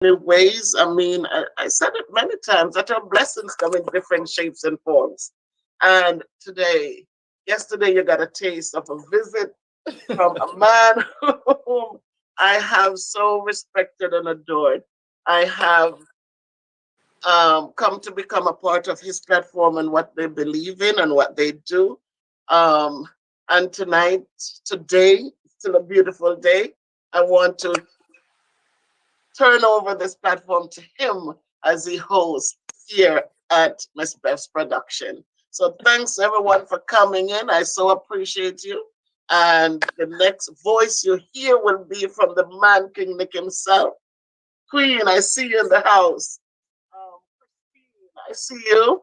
ways. I mean, I said it many times that our blessings come in different shapes and forms. And yesterday, you got a taste of a visit from a man whom I have so respected and adored. I have come to become a part of his platform and what they believe in and what they do. Um, and today, still a beautiful day. I want to turn over this platform to him as he hosts here at Miss Beth's production. So thanks everyone for coming in. I so appreciate you. And the next voice you hear will be from the man King Nick himself. Queen, I see you in the house. Christine, I see you.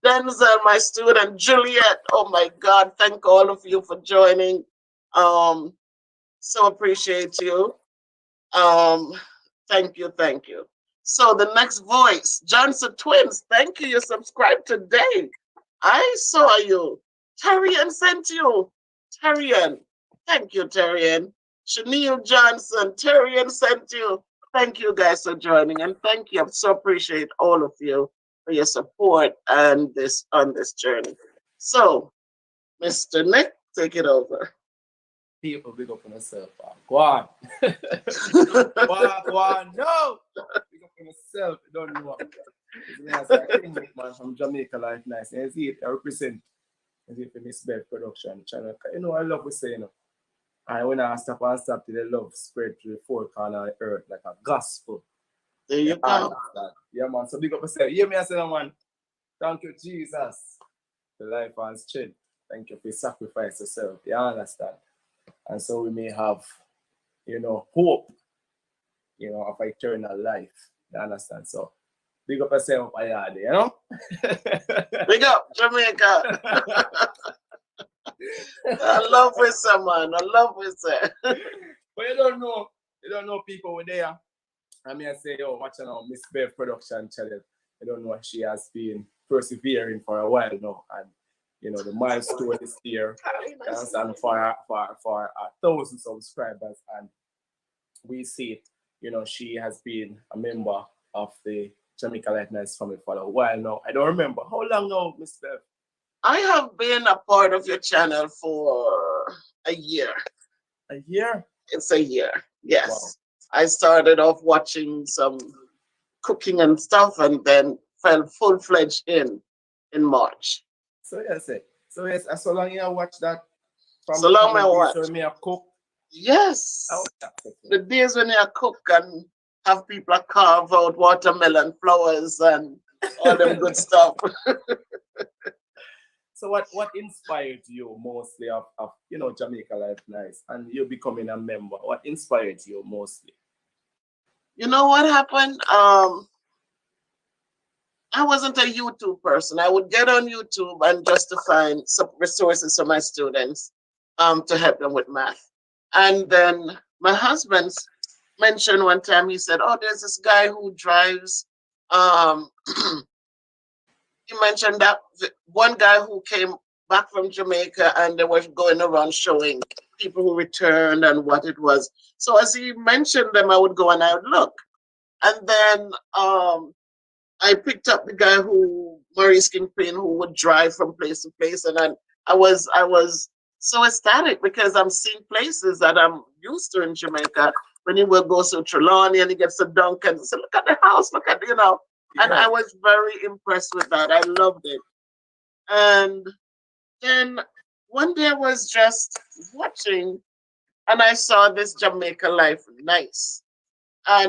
Denzel, my student, Juliet. Oh my God, thank all of you for joining. Um, so appreciate you. Um, thank you, thank you. So the next voice, Johnson Twins. Thank you. You subscribed today. I saw you. Terrian sent you. Terrian. Thank you, Terrian. Chanel Johnson. Terrian sent you. Thank you guys for joining, and thank you. I so appreciate all of you for your support and this on this journey. So, Mr. Nick, take it over. People big up on yourself. Go on. Go on. No! Big up on yourself. You don't know what. It's a King man from Jamaica Life Nice. And see it, I represent for Miss Beth production channel. You know, I love what say, you know. And when I stop and stop to the love spread to the four corner of the earth like a gospel. There you go. Yeah, man. So big up yourself. Hear me, I say, man. Thank you, Jesus. The life and strength. Thank you for sacrifice yourself. You understand? And so we may have, you know, hope, you know, of eternal life. You understand? So big up yourself, Ayade, you know? Big up, Jamaica. I love Wissa, man. I love Wissa. But you don't know people were there. I mean, I say, yo, watching our Miss Bev production channel. I don't know, she has been persevering for a while now. And, you know, the milestone is here. And for 1,000 subscribers. And we see it, you know, she has been a member of the Jamaica Life Nice family for a while now. I don't remember. How long now, Miss Bev? I have been a part of your channel for a year. A year? It's a year, yes. Wow. I started off watching some cooking and stuff and then fell full-fledged in March. So yes, so long you watch that. So long I watch. When you cook. Yes. The days when you cook and have people carve out watermelon flowers and all them good stuff. So what inspired you mostly of you know, Jamaica Life Nice and you becoming a member? What inspired you mostly? You know what happened? I wasn't a YouTube person. I would get on YouTube and just to find some resources for my students to help them with math. And then my husband mentioned one time, he said, oh, there's this guy who drives he mentioned that one guy who came back from Jamaica and they were going around showing people who returned and what it was. So as he mentioned them, I would go and I would look. And then I picked up the guy Maurice Kingpin, who would drive from place to place. And then I was so ecstatic because I'm seeing places that I'm used to in Jamaica. When he will go to Trelawney and he gets to Duncan, so look at the house, look at, you know. And I was very impressed with that. I loved it. And then one day I was just watching and I saw this Jamaica Life Nice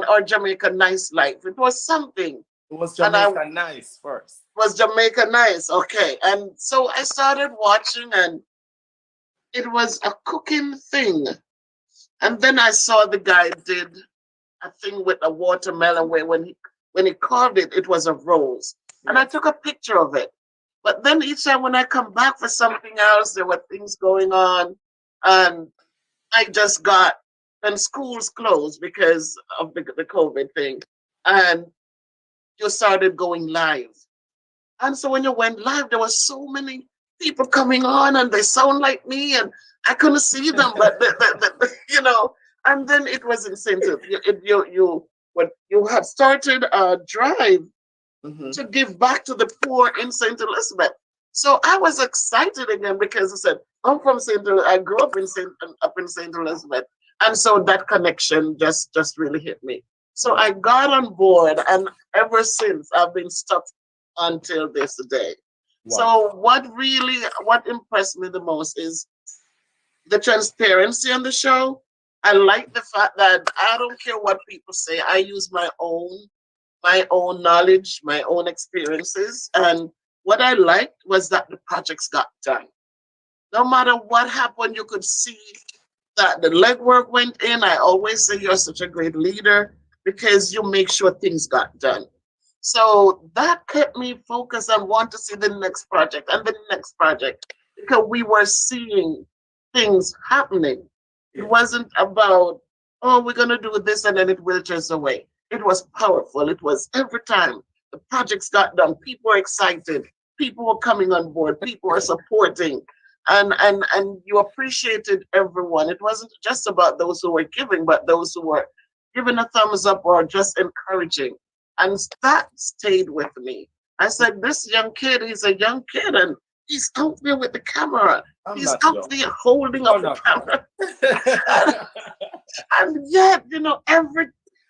or Jamaica Nice Life. It was something. It was Jamaica Nice first. Was Jamaica Nice, okay. And so I started watching and it was a cooking thing. And then I saw the guy did a thing with a watermelon where when he carved it, it was a rose. And I took a picture of it. But then each time when I come back for something else, there were things going on. And I just got, then schools closed because of the COVID thing. And you started going live. And so when you went live, there were so many people coming on and they sound like me and I couldn't see them, but you know, and then it was incentive. but you had started a drive Mm-hmm. to give back to the poor in St. Elizabeth. So I was excited again because I said, I'm from I grew up in St. Elizabeth. And so that connection just really hit me. So Yeah. I got on board, and ever since I've been stuck until this day. Wow. So what impressed me the most is the transparency on the show. I like the fact that I don't care what people say. I use my own knowledge, my own experiences. And what I liked was that the projects got done. No matter what happened, you could see that the legwork went in. I always say you're such a great leader because you make sure things got done. So that kept me focused and want to see the next project and the next project because we were seeing things happening. It Yes. wasn't about, oh, we're going to do this and then it withers away. It was powerful. It was every time the projects got done, people were excited, people were coming on board, people were supporting. And you appreciated everyone. It wasn't just about those who were giving, but those who were giving a thumbs up or just encouraging. And that stayed with me. I said, this young kid, he's a young kid and he's out there with the camera. I'm He's not out young. there holding I'm up the not young. camera. And yet,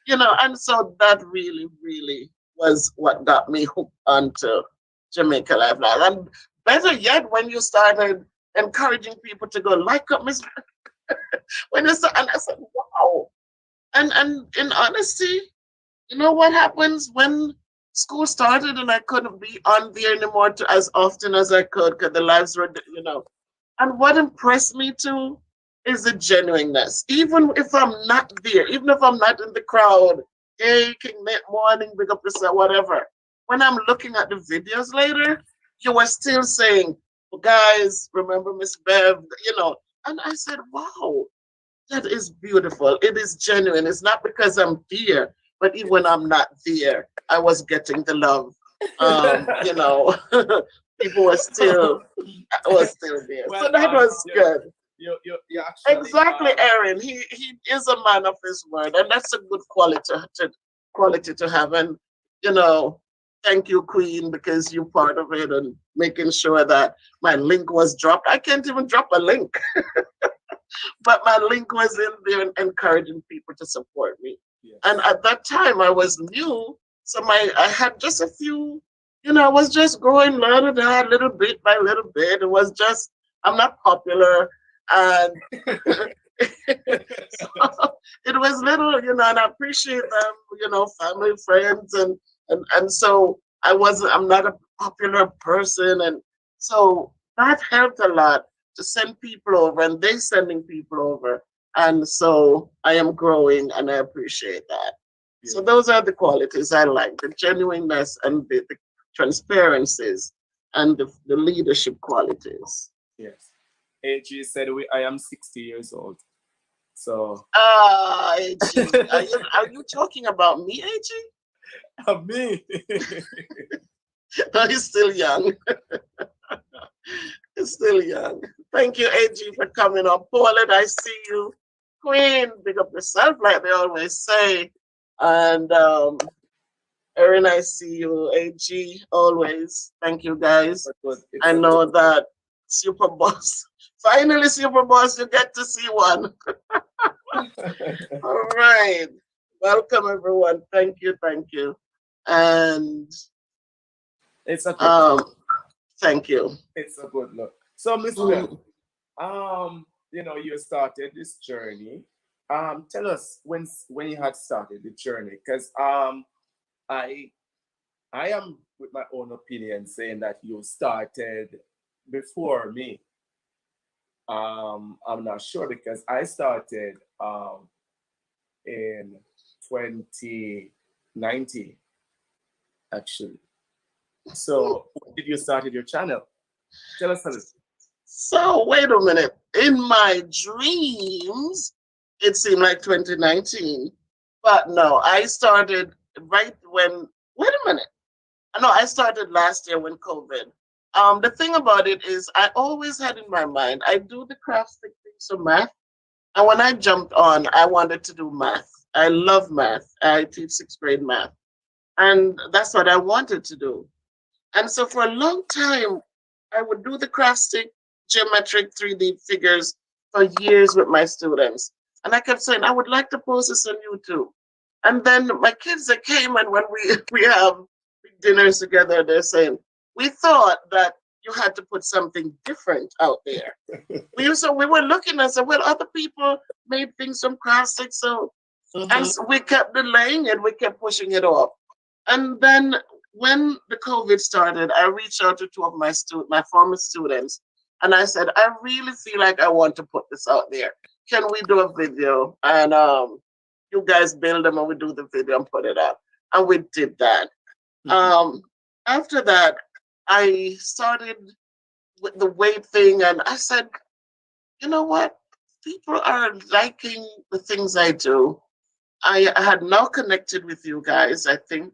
and so that really, really was what got me hooked onto Jamaica Lifeline. And better yet, when you started encouraging people to go like up Miss when you and I said, wow. And in honesty, you know what happens when school started and I couldn't be on there anymore as often as I could because the lives were. And what impressed me too is the genuineness. Even if I'm not there, even if I'm not in the crowd, hey, King Net Morning, big up yourself, whatever. When I'm looking at the videos later, you were still saying, well, guys, remember Miss Bev. And I said, wow, that is beautiful. It is genuine. It's not because I'm there, but even when I'm not there, I was getting the love. You know, people were still there. Well, So that was good. you actually Exactly, Aaron. He is a man of his word, and that's a good quality to have. And you know, thank you, Queen, because you're part of it and making sure that my link was dropped. I can't even drop a link, but my link was in there and encouraging people to support me. And yes. at that time, I was new, so I had just a few. I was just growing little bit by little bit. It was just I'm not popular, and so it was little, and I appreciate them, family, friends, and so I'm not a popular person, and so that helped a lot to send people over, and they sending people over, and so I am growing, and I appreciate that. So Yes. those are the qualities I like: the genuineness and the transparencies and the leadership qualities. Yes. AG said I am 60 years old. So AG, are you talking about me, AG? me. No, he's still young. He's still young. Thank you, AG, for coming up. Paulette, I see you. Queen, big up yourself, like they always say. And Erin, I see you. AG, always. Thank you, guys. It's I a good know that Super Boss. Finally, Super Boss, you get to see one. All right. Welcome, everyone. Thank you. Thank you. And it's a good look. um, thank you. It's a good look. So Miss Bell, Mm. you started this journey. Tell us when you had started the journey, because I I am with my own opinion saying that you started before me. I'm not sure because I started in 2019 actually. So when did you started your channel? Tell us a little. So, wait a minute. In my dreams, it seemed like 2019. But no, I started right when, wait a minute. No, I started last year when COVID. The thing about it is, I always had in my mind, I do the craft stick things of math. And when I jumped on, I wanted to do math. I love math. I teach sixth grade math. And that's what I wanted to do. And so for a long time, I would do the craft stick geometric 3D figures for years with my students. And I kept saying, I would like to post this on YouTube. And then my kids that came and when we have dinners together, they're saying, we thought that you had to put something different out there. We were looking and said, well, other people made things from craft sticks, so and Mhm. so we kept delaying it, we kept pushing it off. And then when the COVID started, I reached out to two of my former students, and I said, I really feel like I want to put this out there. Can we do a video? And you guys build them and we do the video and put it up. And we did that. Mhm. Um, After that, I started with the weight thing, and I said, you know what? People are liking the things I do. I had now connected with you guys, I think,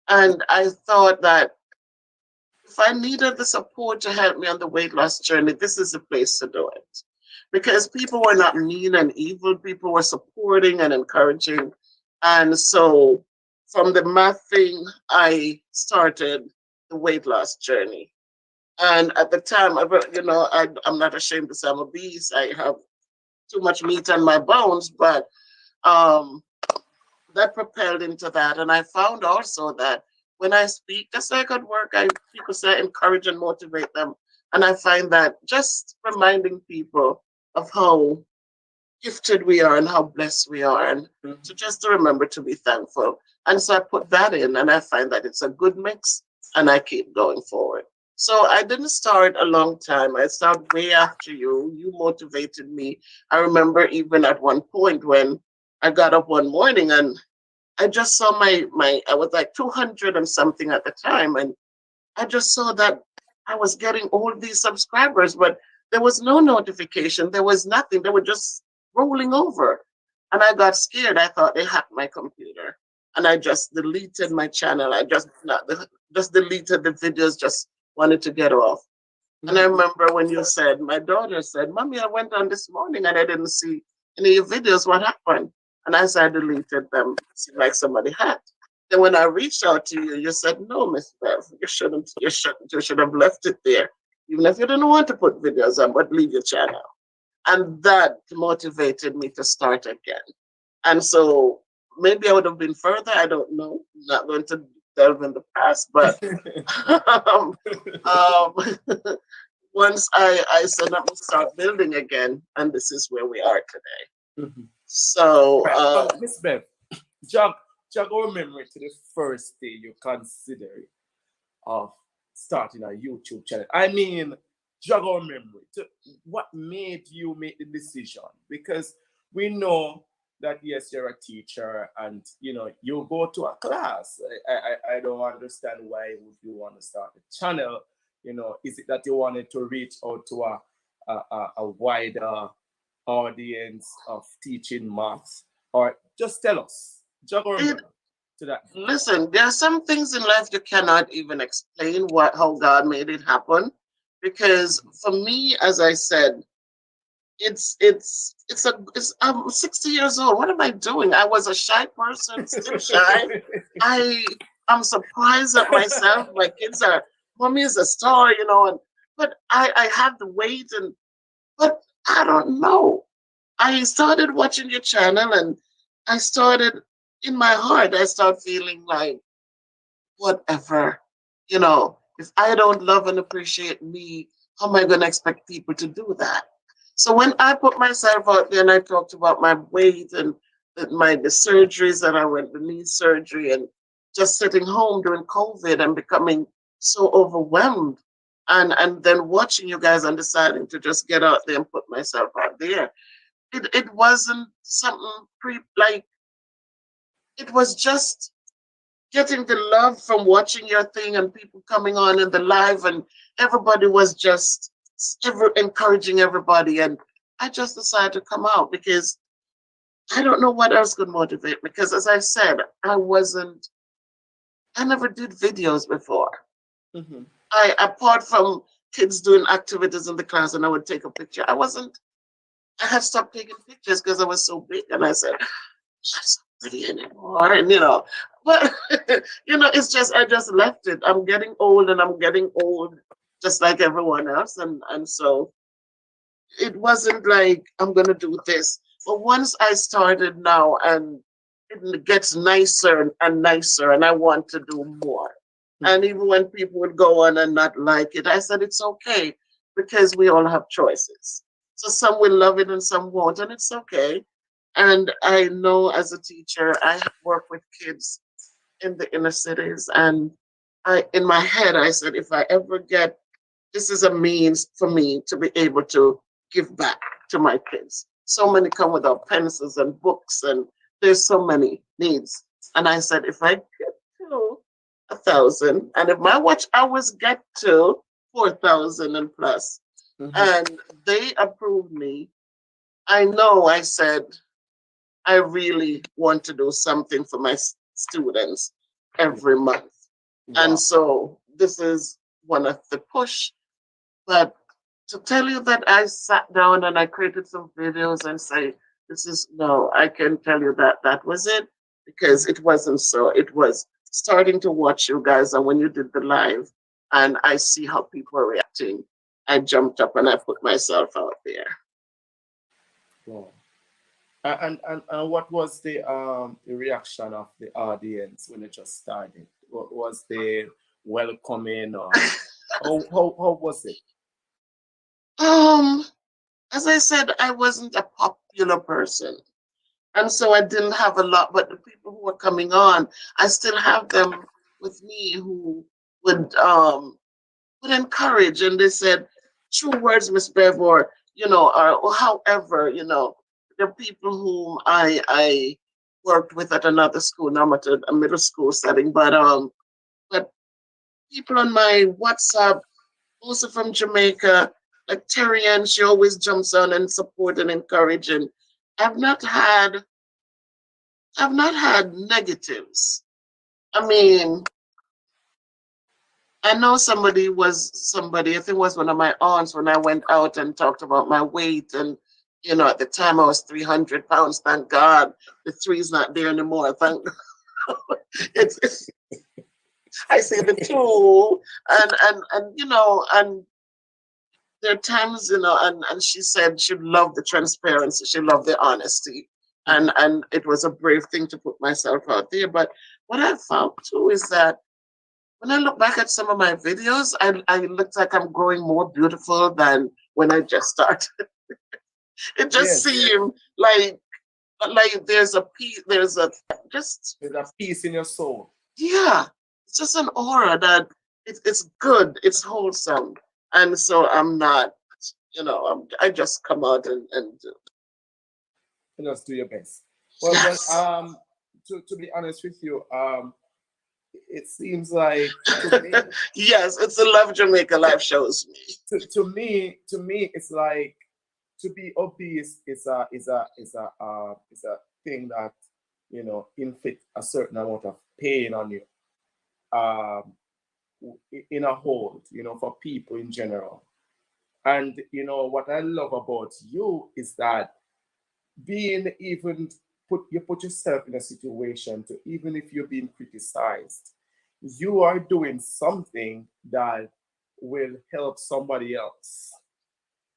and I thought that if I needed the support to help me on the weight loss journey, this is the place to do it. Because people were not mean and evil, people were supporting and encouraging. And so from the math thing, I started the weight loss journey. And at the time, I'm not ashamed to say I'm obese. I have too much meat on my bones, but um, that propelled into that. And I found also that when I speak, just like at work, people say encourage and motivate them. And I find that just reminding people of how gifted we are and how blessed we are, and Mhm. to remember to be thankful. And so I put that in, and I find that it's a good mix, and I keep going forward. So I didn't start a long time. I started way after you. You motivated me. I remember even at one point when I got up one morning and I just saw my I was like 200 and something at the time, and I just saw that I was getting all these subscribers, but there was no notification. There was nothing. They were just rolling over. And I got scared. I thought they hacked my computer. And I just deleted my channel. I just not just deleted the videos, just wanted to get off. And I Mhm. remember when you said, my daughter said, Mommy, I went on this morning and I didn't see any of your videos. What happened? And as I deleted them, it seemed like somebody had. Then when I reached out to you, you said, no, Miss Bev, you should have left it there. Even if you didn't want to put videos on, but leave your channel. And that motivated me to start again. And so maybe I would have been further. I don't know. I'm not going to delve in the past, but um, um, once I said, let me start building again, and this is where we are today. Mhm. So, Right. Miss Bev, jog our memory to the first day you considered of starting a YouTube channel. I mean, jog our memory to what made you make the decision, because we know that yes, you're a teacher and you go to a class. I don't understand why would you want to start a channel. Is it that you wanted to reach out to a wider audience of teaching maths, or just tell us, jog our it, memory to that. listen, there are some things in life you cannot even explain how God made it happen. Because for me, as I said, I'm 60 years old. What am I doing? I was a shy person, still shy. I I'm surprised at myself. My kids are, Mommy is a star, and but I have the weight, and but I don't know. I started watching your channel, and I started in my heart, I start feeling like whatever, if I don't love and appreciate me, how am I going to expect people to do that? So when I put myself out there and I talked about my weight and the surgeries that I went, the knee surgery, and just sitting home during COVID and becoming so overwhelmed, and then watching you guys and deciding to just get out there and put myself out there, it wasn't something like, it was just getting the love from watching your thing and people coming on in the live, and everybody was just encouraging everybody, and I just decided to come out because I don't know what else could motivate me, because as I said, I never did videos before. Mhm. I Apart from kids doing activities in the class and I would take a picture, I had stopped taking pictures because I was so big, and I said, pretty anymore, and but it's just I just left it. I'm getting old, and I'm getting old, just like everyone else, and so it wasn't like I'm gonna do this. But once I started now, and it gets nicer and nicer, and I want to do more. And even when people would go on and not like it, I said it's okay because we all have choices. So some will love it and some won't, and it's okay. And I know as a teacher, I work with kids in the inner cities, and in my head, I said, if I ever get this is a means for me to be able to give back to my kids. So many come without pencils and books, and there's so many needs. And I said, if I get to 1,000, and if my watch hours get to 4,000 and plus, Mhm. and they approve me, I know I said, I really want to do something for my students every month. And Wow. so this is one of the push. But to tell you that I sat down and I created some videos and say, this is no, I can tell you that that was it because it wasn't so. It was starting to watch you guys. And when you did the live and I see how people are reacting, I jumped up and I put myself out there. Wow. And what was the reaction of the audience when it just started? What was the welcoming, or how was it? um, as I said, I wasn't a popular person. And so I didn't have a lot, but the people who were coming on, I still have them with me who would would encourage, and they said true words, Miss Bev, or however, the people whom I worked with at another school, now I'm at a middle school setting, but people on my WhatsApp, also from Jamaica, like Terry Ann, she always jumps on and support and encourage, and I've not had I've not had negatives. I mean, I know somebody, I think it was one of my aunts when I went out and talked about my weight. And, at the time I was 300 pounds. Thank God the three's not there anymore. Thank it's I say the two. And there are times, and she said she loved the transparency, she loved the honesty. Mhm. And it was a brave thing to put myself out there. But what I found too is that when I look back at some of my videos, I look like I'm growing more beautiful than when I just started. It just Yes, seemed like there's a piece, there's a just there's a peace in your soul. yeah, it's just an aura that it's good, it's wholesome, and so I'm not, I just come out and do. You just do your best. Well, Yes, to be honest with you, it seems like to me, yes, it's the Love Jamaica life shows me. to me, it's like to be obese is a thing that inflict a certain amount of pain on you, um, in a whole, for people in general. And what I love about you is that being even you put yourself in a situation to, even if you're being criticized, you are doing something that will help somebody else.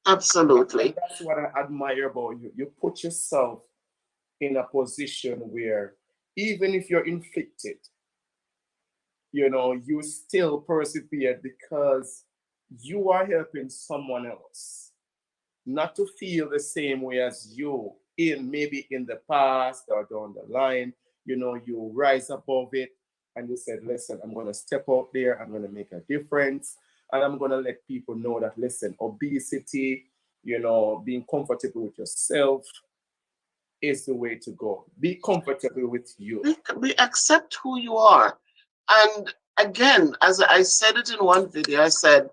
And Absolutely, that's what I admire about you. You put yourself in a position where even if you're inflicted, you still persevere because you are helping someone else not to feel the same way as you, in maybe in the past or down the line. You rise above it and you said, listen, I'm going to step out there, I'm going to make a difference, and I'm going to let people know that, listen, obesity, being comfortable with yourself is the way to go. Be comfortable with you. we accept who you are, and again, as I said it in one video, I said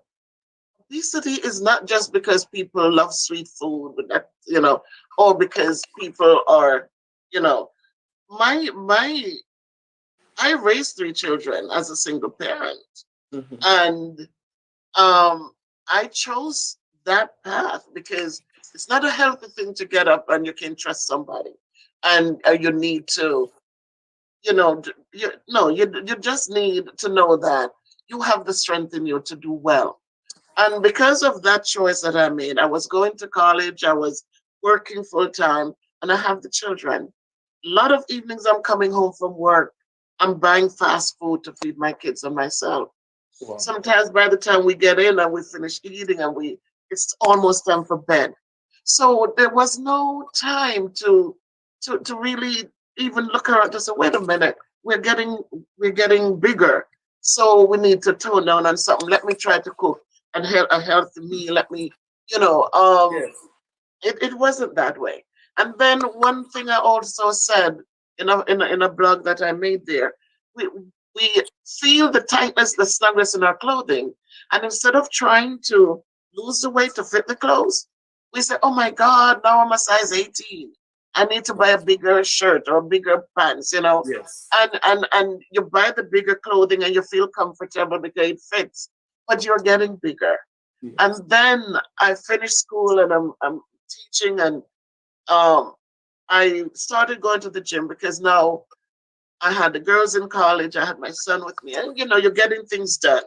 obesity is not just because people love sweet food, or because people are, you know, my I raised three children as a single parent, Mhm. and I chose that path because it's not a healthy thing to get up and you can trust somebody, and you need to. You know, you no, you just need to know that you have the strength in you to do well. And because of that choice that I made, I was going to college, I was working full time, and I have the children. A lot of evenings I'm coming home from work, I'm buying fast food to feed my kids and myself. Wow. Sometimes by the time we get in and we finish eating and it's almost time for bed. So there was no time to really even look around and say, wait a minute, we're getting bigger. So we need to tone down on something. Let me try to cook and a healthy meal. Let me, you know, Yes. it wasn't that way. And then one thing I also said in a blog that I made there, we feel the tightness, the snugness in our clothing, and instead of trying to lose the weight to fit the clothes, we say, "Oh my God, now I'm a size 18. I need to buy a bigger shirt or bigger pants," you know. Yes. And you buy the bigger clothing and you feel comfortable because it fits, but you're getting bigger. Yes. And then I finished school and I'm teaching and um I started going to the gym because now I had the girls in college, I had my son with me, and you're getting things done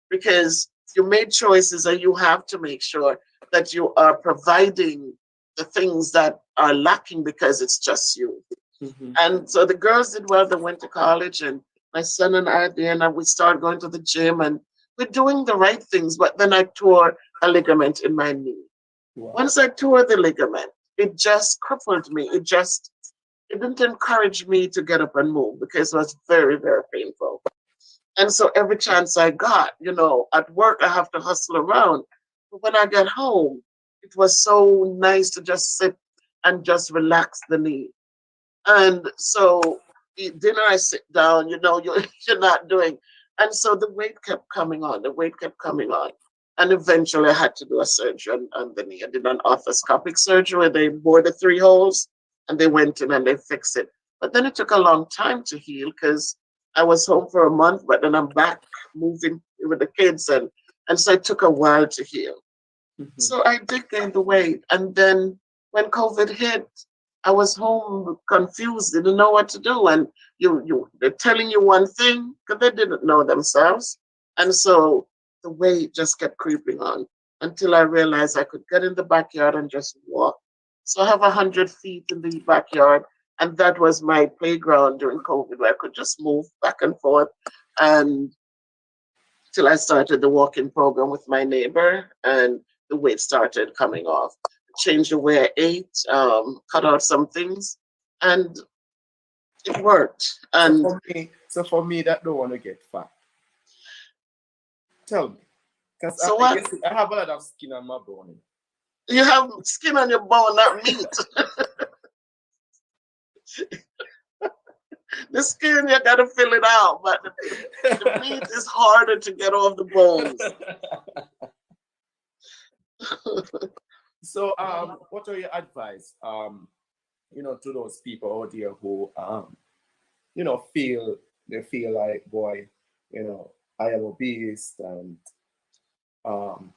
because you made choices and you have to make sure that you are providing the things that are lacking because it's just you. Hmm. And so the girls did well, they went to college, and my son and I then we started going to the gym and we're doing the right things, but then I tore a ligament in my knee. Wow. Once I tore the ligament, it just crippled me. It didn't encourage me to get up and move because it was very, very painful. And so every chance I got, at work I have to hustle around. But when I get home, it was so nice to just sit and just relax the knee. And so eat dinner, I sit down, you're not doing. And so the weight kept coming on, the weight kept coming on. And eventually I had to do a surgery on the knee. I did an arthroscopic surgery where they bored the three holes and they went in and they fixed it. But then it took a long time to heal because I was home for a month, but then I'm back moving with the kids and so it took a while to heal. Hmm. So I did gain the weight. And then when COVID hit, I was home confused, didn't know what to do. And they're telling you one thing because they didn't know themselves. And so the weight just kept creeping on until I realized I could get in the backyard and just walk. So I have 100 feet in the backyard. And that was my playground during COVID where I could just move back and forth. And till I started the walking program with my neighbor, and the weight started coming off. Changed the way I ate, cut out some things, and it worked. And So for me, that don't want to get fat. Tell me, because so I what? guess I have a lot of skin on my bone. You have skin on your bone, not meat. The skin, you gotta fill it out, but the meat is harder to get off the bones. So, what are your advice, to those people out there who, feel they feel like, boy, you know, I am obese and um,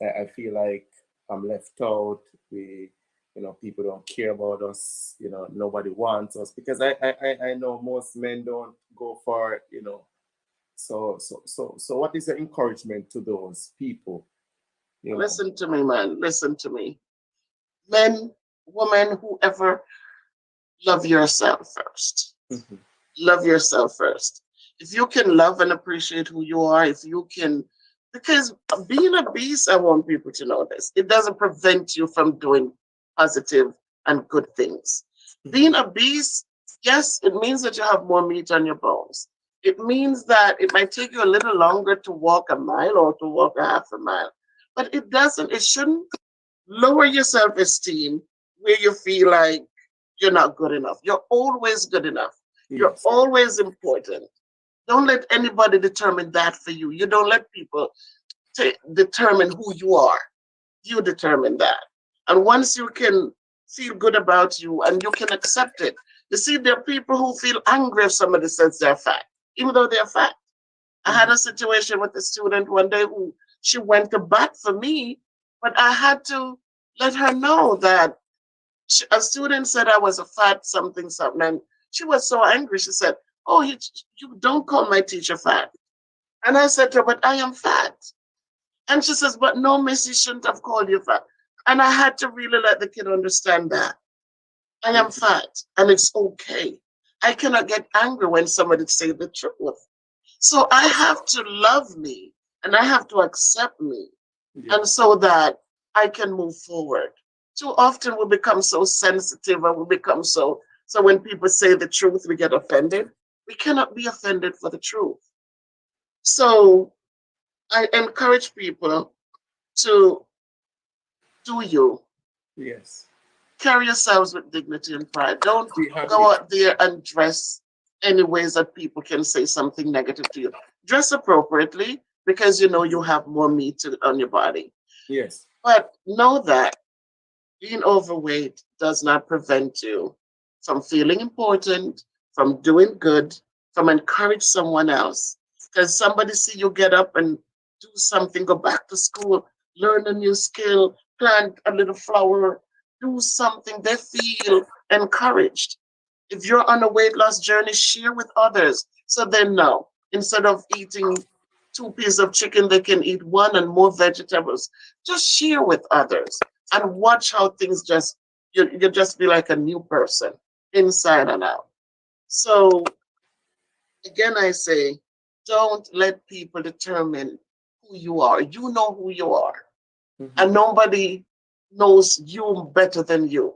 I feel like I'm left out. People don't care about us. Nobody wants us because I know most men don't go for it. So what is the encouragement to those people? You know. Listen to me, man. Listen to me. Men, women, whoever, love yourself first. Mhm. Love yourself first. If you can love and appreciate who you are, if you can, because being a beast, I want people to know this. It doesn't prevent you from doing positive and good things. Being a beast, yes, it means that you have more meat on your bones. It means that it might take you a little longer to walk a mile or to walk a half a mile, but it shouldn't lower your self esteem where you feel like you're not good enough. You're always good enough. You're Yes. always important. Don't let anybody determine that for you. You don't let people determine who you are. You determine that. And once you can feel good about you and you can accept it, you see, there are people who feel angry if somebody says they're fat, even though they're fat. I had Mhm. a situation with a student one day who she went to bat for me, but I had to let her know that a student said I was a fat something something, and she was so angry. She said, oh, you don't call my teacher fat. And I said to her, but I am fat. And she says, but no, miss, you shouldn't have called you fat. And I had to really let the kid understand that I am Mhm. fat and it's okay. I cannot get angry when somebody say the truth. So I have to love me and I have to accept me. Yeah. And so that I can move forward. Too often we become so sensitive and we become so when people say the truth, we get offended. We cannot be offended for the truth. So I encourage people to do you. Yes. Carry yourselves with dignity and pride. Don't Be go happy. out there and dress any ways that people can say something negative to you. Dress appropriately because you know you have more meat on your body. Yes. But know that being overweight does not prevent you from feeling important, from doing good, from encourage someone else. Because somebody see you get up and do something, go back to school, learn a new skill, plant a little flower, do something, they feel encouraged. If you're on a weight loss journey, share with others so they know. Instead of eating two pieces of chicken, they can eat one and more vegetables. Just share with others and watch how things just you just be like a new person inside and out. So again, I say, don't let people determine who you are. You know who you are, Hmm. and nobody knows you better than you.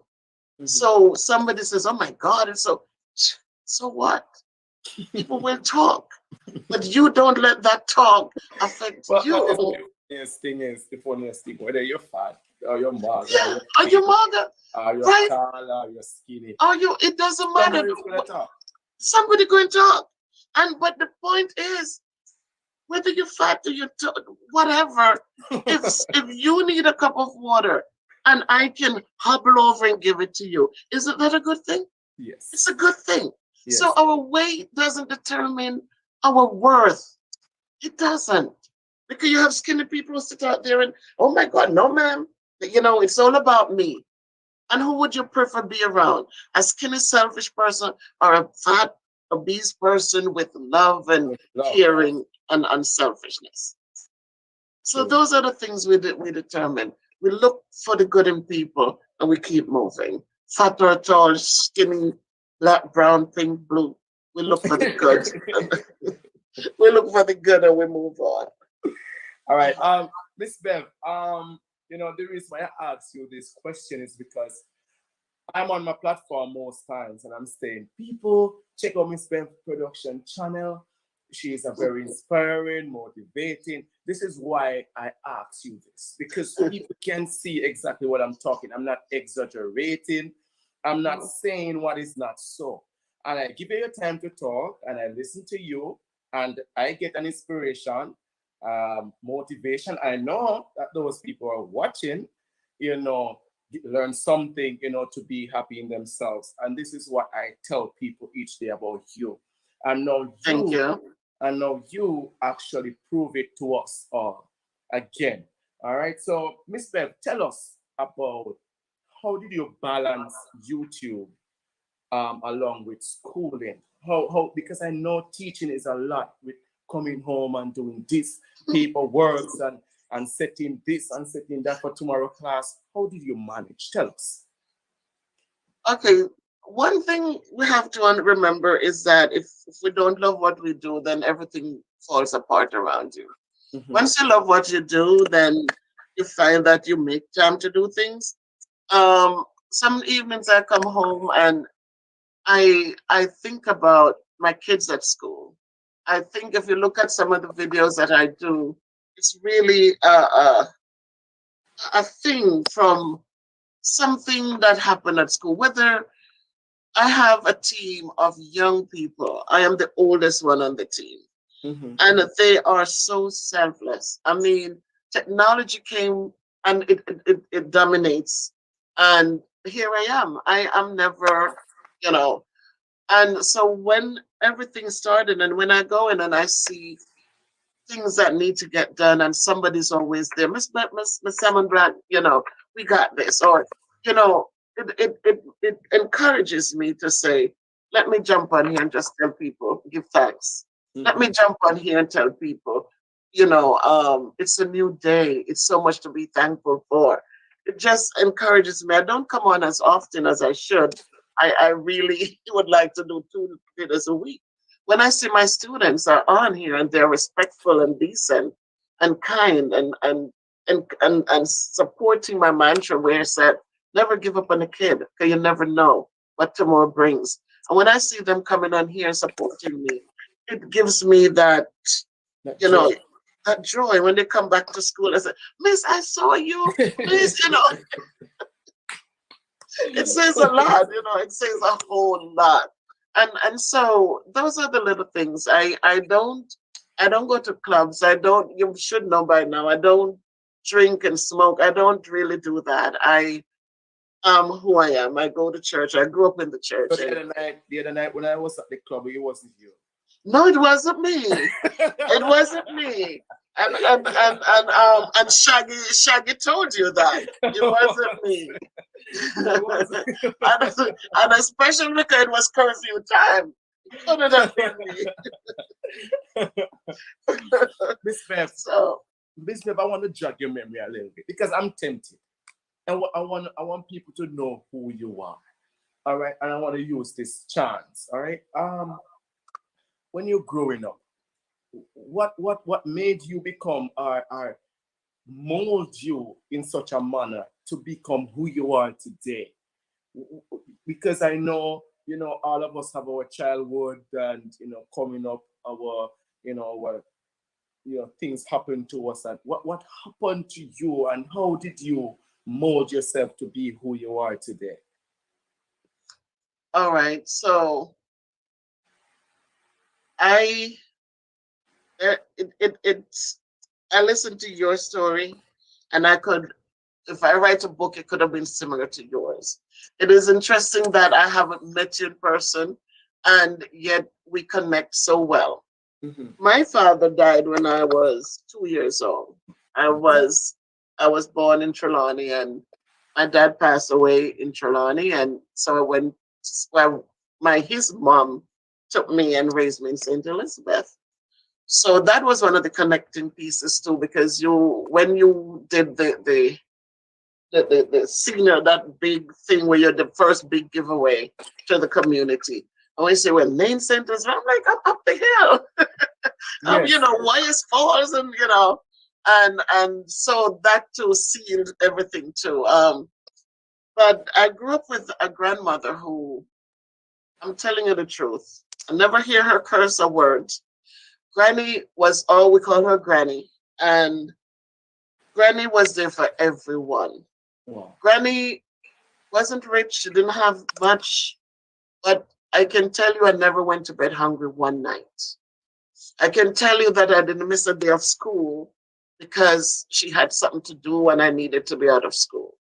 Hmm. So somebody says, "Oh my God," and so what? People will talk, but you don't let that talk affect But it's you. the funniest thing, whether you're fat or you're mug or Yeah, you're are you thin mother? or you're Right? tall or you're skinny, Are you? It doesn't matter. somebody's gonna talk. Somebody going to talk, and but the point is, whether you're fat or you're whatever, if you need a cup of water and I can hobble over and give it to you, isn't that a good thing? It's Yes. a good thing. So Yes. our weight doesn't determine our worth. It doesn't. Because you have skinny people who sit out there and, oh my God, no, ma'am. You know, it's all about me. And who would you prefer be around? A skinny, selfish person or a fat, obese person with love and With love. caring and unselfishness? So True. those are the things we determine. We look for the good in people and we keep moving. Fat or tall, skinny, black, brown, pink, blue. We look for the good. We look for the good and we move on. All right. Miss Bev, the reason why I asked you this question is because I'm on my platform most times and I'm saying, people, check out Miss Bev production channel. She is a very inspiring, motivating. This is why I ask you this, because people can see exactly what I'm talking. I'm not exaggerating. I'm not saying what is not so. And I give you your time to talk and I listen to you and I get an inspiration, motivation. I know that those people are watching, you know, learn something, to be happy in themselves. And this is what I tell people each day about you. And now Thank you, you. and now you actually prove it to us all again. All right. So, Miss Bev, tell us about how did you balance YouTube along with schooling? How because I know teaching is a lot with coming home and doing this paperwork and setting this and setting that for tomorrow class. How did you manage? Tell us. Okay, one thing we have to remember is that if we don't love what we do, then everything falls apart around you. Mm-hmm. Once you love what you do, then you find that you make time to do things. Some evenings I come home and I think about my kids at school. I think if you look at some of the videos that I do, it's really a thing from something that happened at school. Whether I have a team of young people, I am the oldest one on the team, Mm-hmm. and they are so selfless. I mean, technology came and it dominates, and here I am. I am never, you know, and so when everything started, and when I go in and I see things that need to get done, and somebody's always there, Miss Salmon Black, we got this, or you know, it encourages me to say, let me jump on here and just tell people, give thanks. Let me Mhm. jump on here and tell people, it's a new day. It's so much to be thankful for. It just encourages me. I don't come on as often as I should. I really would like to do 2 videos a week. When I see my students are on here and they're respectful and decent and kind and supporting my mantra where it said, never give up on a kid because you never know what tomorrow brings. And when I see them coming on here and supporting me, it gives me that, That you joy. know, that joy when they come back to school. I say, Miss, I saw you. Please, it says a lot, it says a whole lot. And so those are the little things. I don't go to clubs. I don't, you should know by now, I don't drink and smoke. I don't really do that. I am who I am. I go to church. I grew up in the So church. And the other night when I was at the club, it wasn't you. no, it wasn't me. It wasn't me. And Shaggy told you that. It wasn't me. It was. And especially because it was curfew time. It couldn't have been me. Miss Bev, So, Miss Bev, I want to jog your memory a little bit because I'm tempted. And I want people to know who you are. All right. And I want to use this chance. All right. When you're growing up, what made you become or mold you in such a manner to become who you are today? Because I know, all of us have our childhood and, coming up, our things happen to us. And what happened to you and how did you mold yourself to be who you are today? all right. So I, it's, I listened to your story and I could, if I write a book, it could have been similar to yours. It is interesting that I haven't met you in person and yet we connect so well. Mm-hmm. My father died when I was 2 years old. I Okay. was I was born in Trelawney, and my dad passed away in Trelawney, and so I went. Well, his mom took me and raised me in Saint Elizabeth. So that was one of the connecting pieces too, because when you did the senior, that big thing where you're the first big giveaway to the community. And when you say, well, main centers, I'm like, I'm up the hill. Yes. Wyeth Falls, and so that too sealed everything too. But I grew up with a grandmother who, I'm telling you the truth, I never hear her curse a word. Granny was all we call her Granny, and Granny was there for everyone. Wow. Granny wasn't rich; she didn't have much, but I can tell you, I never went to bed hungry one night. I can tell you that I didn't miss a day of school because she had something to do when I needed to be out of school.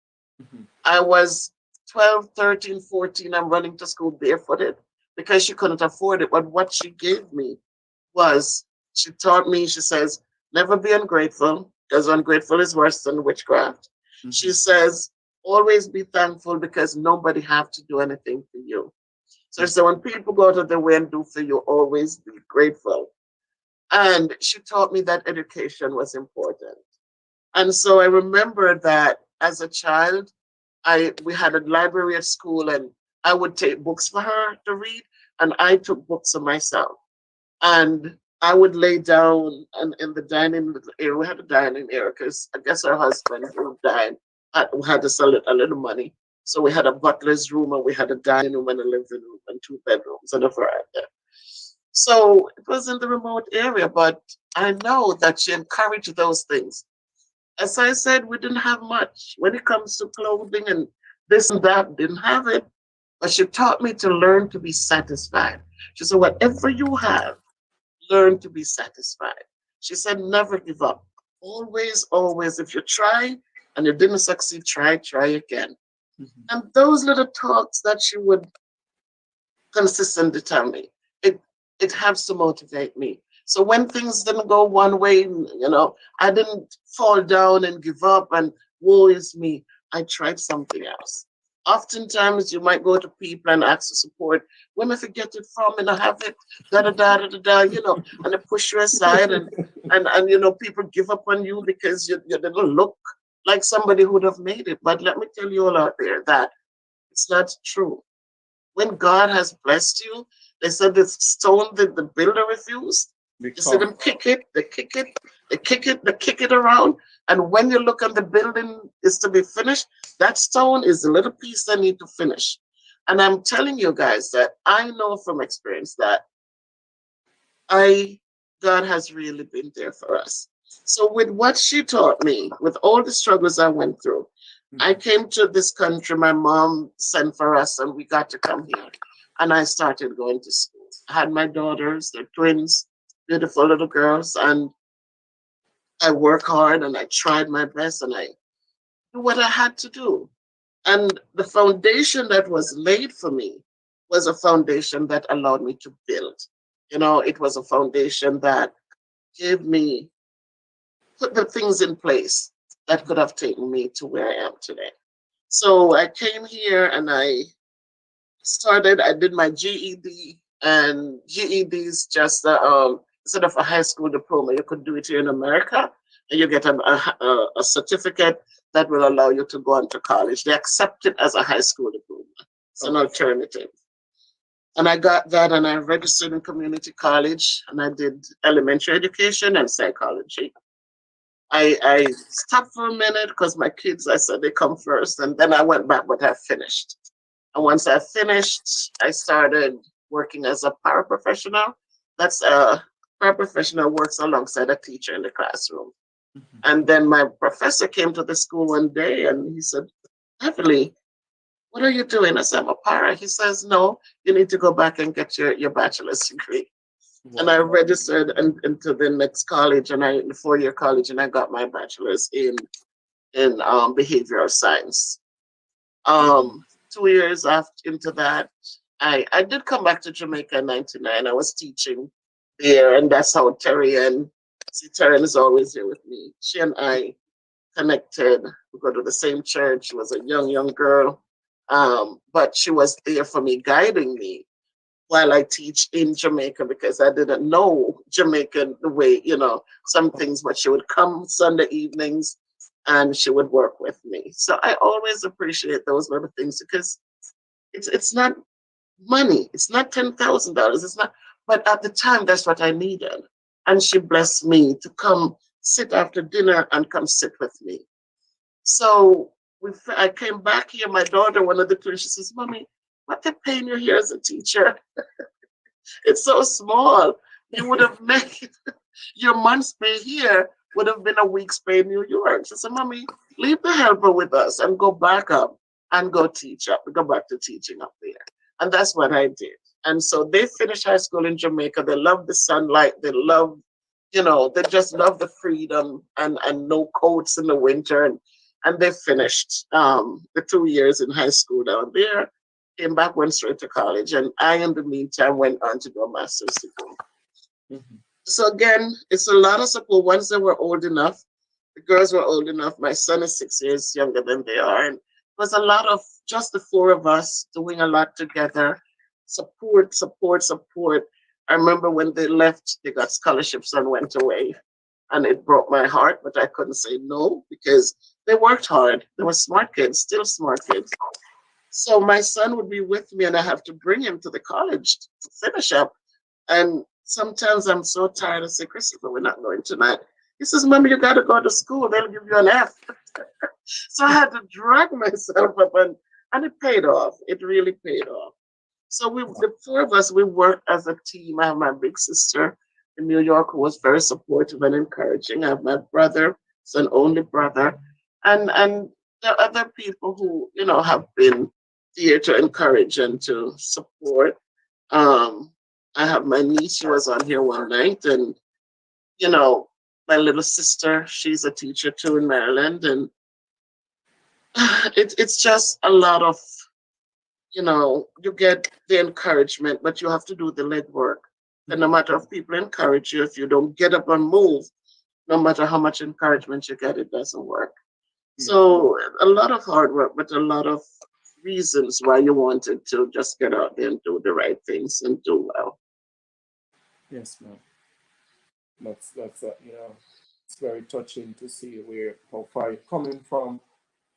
Mhm. I was 12, 13, 14. I'm running to school barefooted because she couldn't afford it. But what she gave me was, she taught me, she says, never be ungrateful because ungrateful is worse than witchcraft. She Mhm. says, always be thankful because nobody have to do anything for you. So, Mhm. so when people go out of their way and do for you, always be grateful. And she taught me that education was important. And so I remember that as a child, we had a library at school and I would take books for her to read and I took books for myself. And I would lay down and in the dining area. We had a dining area because I guess her husband who died had to sell it a little money. So we had a butler's room and we had a dining room and a living room and 2 bedrooms and a veranda. So it was in the remote area, but I know that she encouraged those things. As I said, we didn't have much when it comes to clothing and this and that, didn't have it. But she taught me to learn to be satisfied. She said, whatever you have, learn to be satisfied. She said, never give up. Always, always, if you try and you didn't succeed, try again. Mhm. And those little talks that she would consistently tell me, it it helps to motivate me. So when things didn't go one way, I didn't fall down and give up and woe is me. I tried something else. Oftentimes, you might go to people and ask for support. Where am I get it from? And I have it, da da da da da da, and they push you aside, and people give up on you because you don't look like somebody who would have made it. But let me tell you all out there that it's not true. When God has blessed you, they said the stone that the builder refused. You see Become. them kick it, they kick it, they kick it, they kick it around. And when you look and the building is to be finished, that stone is the little piece they need to finish. And I'm telling you guys that I know from experience that I God has really been there for us. So with what she taught me, with all the struggles I went through, I Mhm. came to this country. My mom sent for us, and we got to come here. And I started going to school. I had my daughters, they're twins, beautiful little girls, and I work hard and I tried my best and I do what I had to do. And the foundation that was laid for me was a foundation that allowed me to build. It was a foundation that gave me, put the things in place that could have taken me to where I am today. So I came here and I did my GED, and GED is just instead of a high school diploma, you could do it here in America, and you get a certificate that will allow you to go on to college. They accept it as a high school diploma. It's an Okay. alternative. And I got that, and I registered in community college, and I did elementary education and psychology. I stopped for a minute because my kids, I said they come first, and then I went back, but I finished. And once I finished, I started working as a paraprofessional. That's a paraprofessional works alongside a teacher in the classroom. Mhm. And then my professor came to the school one day and he said, Heavenly, what are you doing? I said, I'm a para. He says, no, you need to go back and get your bachelor's degree. And I Wow. registered into the next college, and the 4-year college, and I got my bachelor's in behavioral science. Mhm. 2 years after into that, I did come back to Jamaica in '99. I was teaching there, and that's how Terry and see Terry is always here with me. She and I connected. We go to the same church. She was a young girl, but she was there for me, guiding me while I teach in Jamaica because I didn't know Jamaican the way, some things, but she would come Sunday evenings and she would work with me. So I always appreciate those little things because it's not money. It's not $10,000. It's not, but at the time that's what I needed. And she blessed me to come sit after dinner and come sit with me. So I came back here. My daughter, one of the twins, she says, "Mommy, what they paying you here as a teacher? It's so small. You would have made your month's pay here would have been a week's pay in New York." She said, "Mommy, leave the helper with us and go back up and go back to teaching up there." And that's what I did. And so they finished high school in Jamaica. They love the sunlight. They love, they just love the freedom and no coats in the winter. And they finished the 2 years in high school down there, came back, went straight to college. And I, in the meantime, went on to do a master's degree. Mhm. So again, it's a lot of support. Once they were old enough, the girls were old enough. My son is 6 years younger than they are. And it was a lot of just the four of us doing a lot together. Support, support, support. I remember when they left, they got scholarships and went away. And it broke my heart, but I couldn't say no because they worked hard. They were smart kids, still smart kids. So my son would be with me and I have to bring him to the college to finish up. And sometimes I'm so tired. I say, Christopher, we're not going tonight. He says, Mommy, you got to go to school. They'll give you an F. So I had to drag myself up, and it paid off. It really paid off. So the four of us, we worked as a team. I have my big sister in New York who was very supportive and encouraging. I have my brother, it's an only brother, and there are other people who have been there to encourage and to support. Um, I have my niece. She was on here one night, and you know, my little sister. She's a teacher too in Maryland, and it's just a lot of you get the encouragement, but you have to do the legwork. And no matter if people encourage you, if you don't get up and move, no matter how much encouragement you get, it doesn't work. Yeah. So a lot of hard work, but a lot of reasons why you wanted to just get out there and do the right things and do well. Yes, ma'am. That's you know, it's very touching to see where how far you're coming from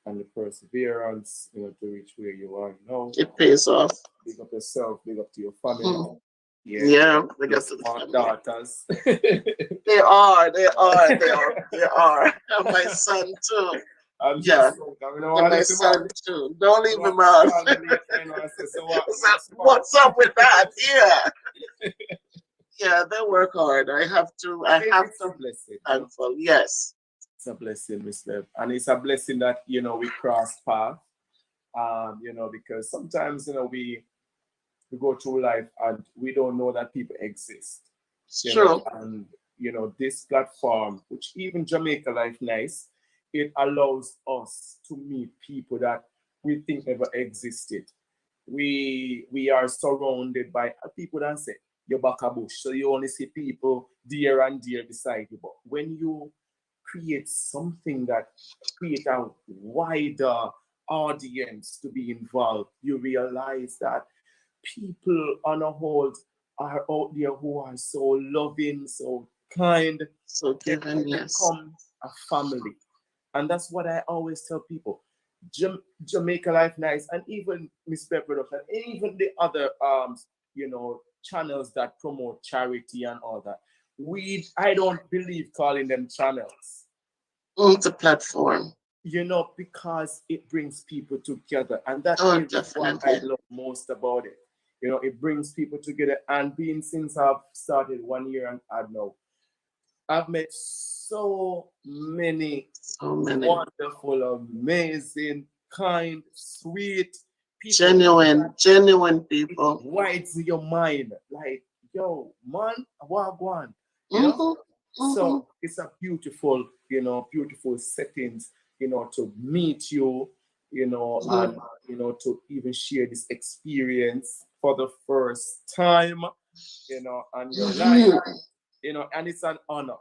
and the perseverance, you know, to reach where you are now. It pays off. Big up yourself, big up to your family. Mhm. Yeah, Yeah, they your got to the smart family. daughters. They are, they are, they are, they are. And my son too. I'm Yeah, just like, I mean, I and want my to leave him out. son too. Don't I leave him want to out. call me, you know, I say, so what? So, You're smart. what's up with that? Yeah, yeah, they work hard. I have It's a to be blessing, you know. thankful. Yes. It's a blessing, Miss Bev. And it's a blessing that, you know, we cross paths. You know, because sometimes, you know, we go through life and we don't know that people exist, It's you know, true. and you know, this platform, which even Jamaica Life Nice, it allows us to meet people that we think never existed. We are surrounded by people that say you're back a bush, so you only see people dear and dear beside you. But when you create something that create a wider audience to be involved, you realize that people on a whole are out there who are so loving, so kind. So They given, yes. become a family. And that's what I always tell people. Jamaica Life Nice and even Miss Pep Production, and even the other you know, channels that promote charity and all that. I don't believe calling them channels, It's a platform. you know, because it brings people together. And that Oh, is what I definitely. love most about it. You know, it brings people together. And being since I've started 1 year and I know, I've met so many So many. wonderful, amazing, kind, sweet people that Genuine, genuine people. widens your mind. Like, yo, man, wagwan, you know? Mm-hmm. Mm-hmm. So it's a beautiful, you know, beautiful settings, you know, to meet you, you know, and, Mm-hmm. you know, to even share this experience for the first time, you know, and your life, Mm-hmm. you know, and it's an honor,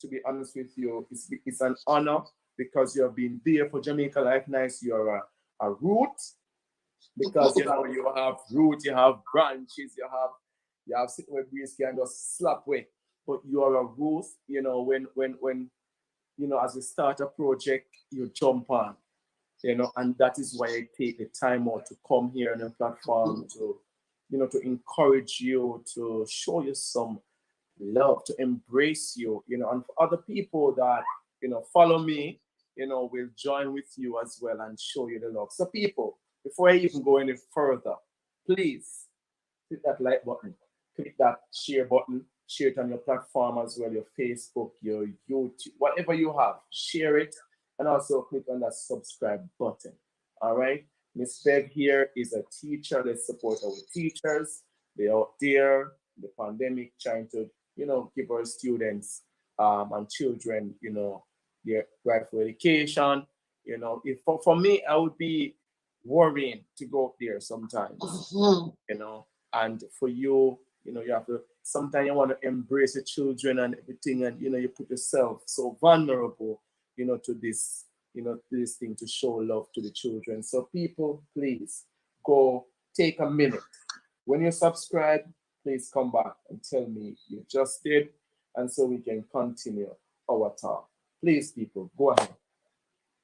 to be honest with you. It's an honor because you've been there for Jamaica Life Nice. You're a root because you know you have root, you have branches, you have sitting where breeze can just slap with. But you are a root, you know, when you know, as you start a project, you jump on, you know, and that is why I take the time out to come here on the platform to, you know, to encourage you, to show you some love, to embrace you, you know, and for other people that, you know, follow me, you know, will join with you as well and show you the love. So, people, before I even go any further, please click that like button, click that share button, share it on your platform as well, your Facebook, your YouTube, whatever you have, share it, and also click on that subscribe button. All right. Miss Bev here is a teacher. Let's support our teachers. They're out there, the pandemic, trying to, you know, give our students and children, you know, their rightful education. You know, if for me, I would be worrying to go out there sometimes, Mm-hmm. you know. And for you, you know, you have to sometimes you want to embrace the children and everything, and you know, you put yourself so vulnerable, you know, to this, you know, to this thing to show love to the children. So people, please go take a minute. When you subscribe, please come back and tell me you just did, and so we can continue our talk. Please, people, go ahead.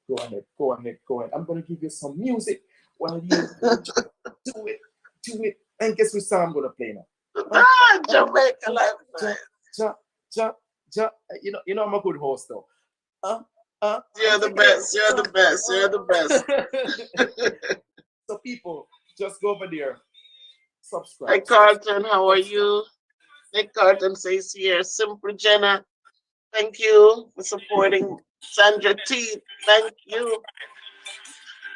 Go ahead, go ahead, go ahead. I'm gonna give you some music while you just do it, do it. And guess which song I'm gonna play now? Uh, Ah, uh, Jamaica uh, Life ja, Nice. ja, ja, ja. You know I'm a good host though. You're the Take it. best. You're the best. You're the best. So people, just go over there, Hi, subscribe, Carlton. How are subscribe. you? Nick Carlton says here, Simple Jenna. Thank you for supporting Sandra T. Thank you.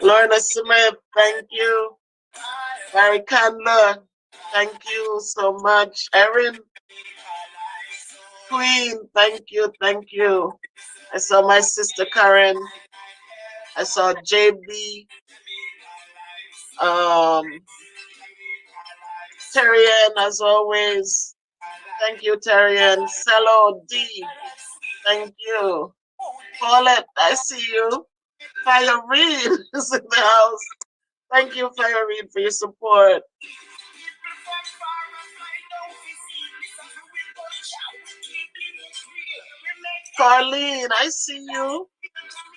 Lorna Smith. Thank you. Barry Candler. Thank you so much. Erin Queen. Thank you. Thank you. I saw my sister Karen. I saw JB. Um, Terrian, as always. Thank you, Terrian. Cello D. Thank you. Paulette, I see you. Fire Reed is in the house. Thank you, Fire Reed, for your support. Carlene, I see you.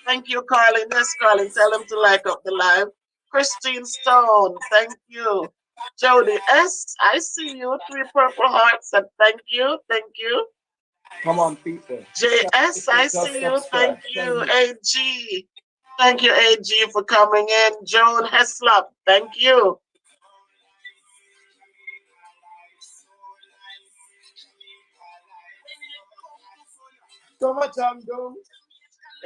Thank you, Carlene. Yes, Carlene. Tell them to like up the live. Christine Stone, thank you. Jody S, I see you. 3 purple hearts. And thank you. Thank you. Come on, people. JS, I Just see you. subscribe. Thank you. AG. Thank you, AG, for coming in. Joan Heslop, thank you. So much I'm doing.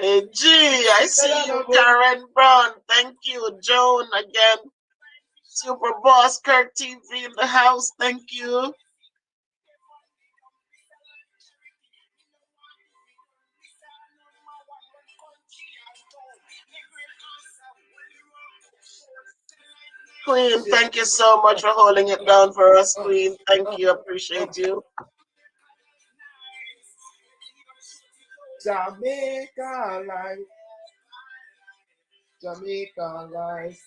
AG, I see you. Karen Brown, thank you. Joan again. Super Boss Kirk TV in the house, thank you. Queen, thank you so much for holding it down for us, Queen. Thank you. Appreciate you. Jamaica life. Jamaica life.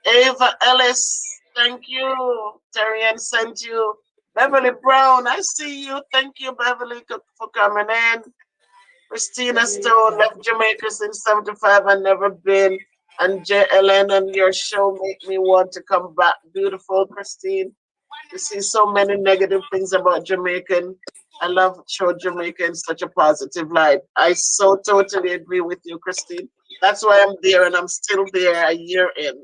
Ava Ellis, thank you. Terrian sent you. Beverly Brown, I see you. Thank you, Beverly, for coming in. Christina Stone left Jamaica since 75 and never been. And JLN and your show make me want to come back. Beautiful, Christine. You see so many negative things about Jamaican. I love show Jamaica in such a positive light. I so totally agree with you, Christine. That's why I'm there and I'm still there a year in.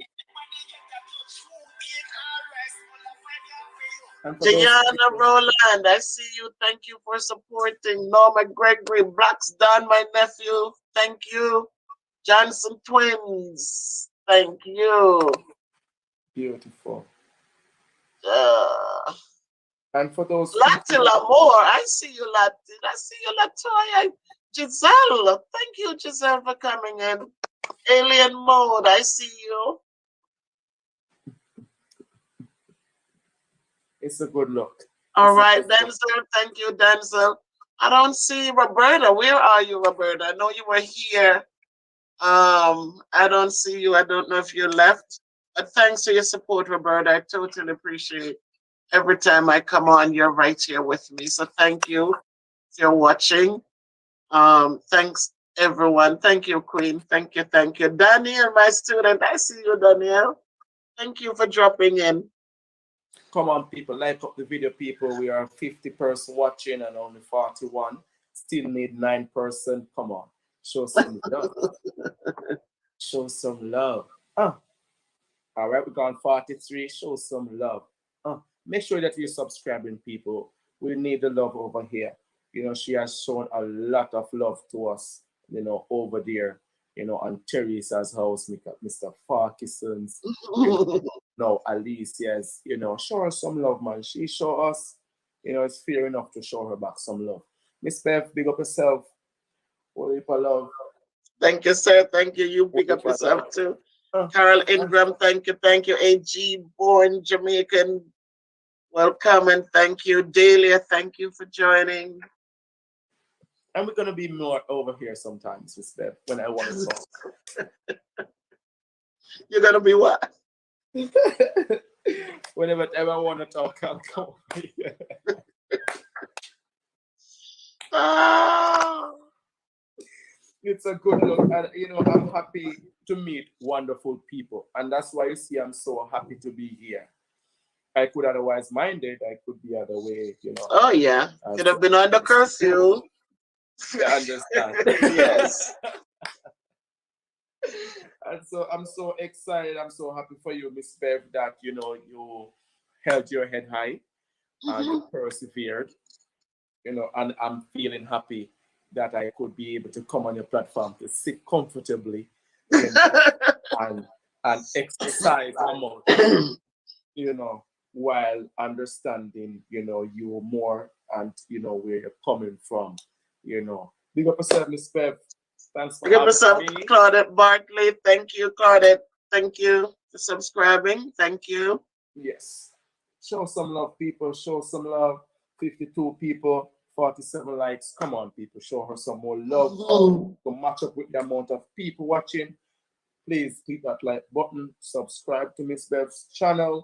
Jayana Roland, I see you. Thank you for supporting. Norma Gregory, Blacks Don, my nephew. Thank you. Johnson Twins, thank you. Beautiful. Uh, and for those Latila Moore, I see you, Latin. I see you, Latoya. Giselle, thank you, Giselle, for coming in. Alien Mode, I see you. It's a good look. All right, Denzel, thank you, Denzel. I don't see Roberta. Where are you, Roberta? I know you were here. I don't see you. I don't know if you left. But thanks for your support, Roberta. I totally appreciate every time I come on, you're right here with me. So thank you if you're watching. Thanks everyone. Thank you, Queen. Thank you, thank you. Daniel, my student. I see you, Daniel. Thank you for dropping in. Come on, people, like up the video, people. We are 50% watching and only 41. Still need 9%. Come on. Show some love. Show some love. All right, we're gone 43. Show some love. Make sure that you're subscribing, people. We need the love over here. You know, she has shown a lot of love to us, you know, over there, you know, on Teresa's house, Mr. Parkinson's. No, Alicia's, you know, show her some love, man. She show us, you know, it's fair enough to show her back some love. Miss Bev, big up yourself. What you love? Thank you, sir. Thank you. You big up yourself too. Carol Ingram, thank you. Thank you. AG, born Jamaican. Welcome and thank you. Dahlia, thank you for joining. And we're gonna be more over here sometimes, Miss Bev, when I want to talk. You're gonna be what? Whenever I want to talk, I'll come over here. It's a good look, and you know, I'm happy to meet wonderful people, and that's why you see I'm so happy to be here. I could otherwise mind it. I could be other way, you know. Oh yeah, could have been under curfew. I understand. Yes. And so I'm so excited. I'm so happy for you, Miss Bev, that you know you held your head high and you persevered. You know, and I'm feeling happy that I could be able to come on your platform to sit comfortably, you know, and exercise more, you know, while understanding, you know, you more and you know where you're coming from, you know. Big up yourself, Miss Bev. Thanks for having me. Claudette Barkley. Thank you, Claudette. Thank you for subscribing. Thank you. Yes. Show some love, people. Show some love. 52 people, 47 likes. Come on, people. Show her some more love to match up with the amount of people watching. Please click that like button, subscribe to Miss Bev's channel,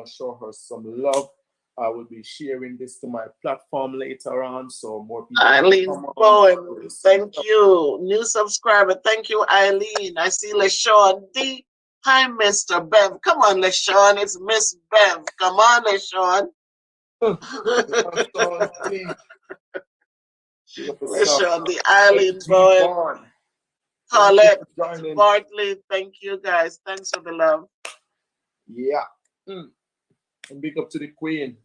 show her some love. I will be sharing this to my platform later on, so more people can Eileen come on. Bowen, thank you. New subscriber, thank you, Eileen. I see LaShawn D. Hi, Mr. Bev. Come on, LaShawn. It's Miss Bev. Come on, LaShawn. LaShawn, the Eileen Bowen. Paulette Bartley, thank you guys. Thanks for the love. Yeah. And big up to the queen,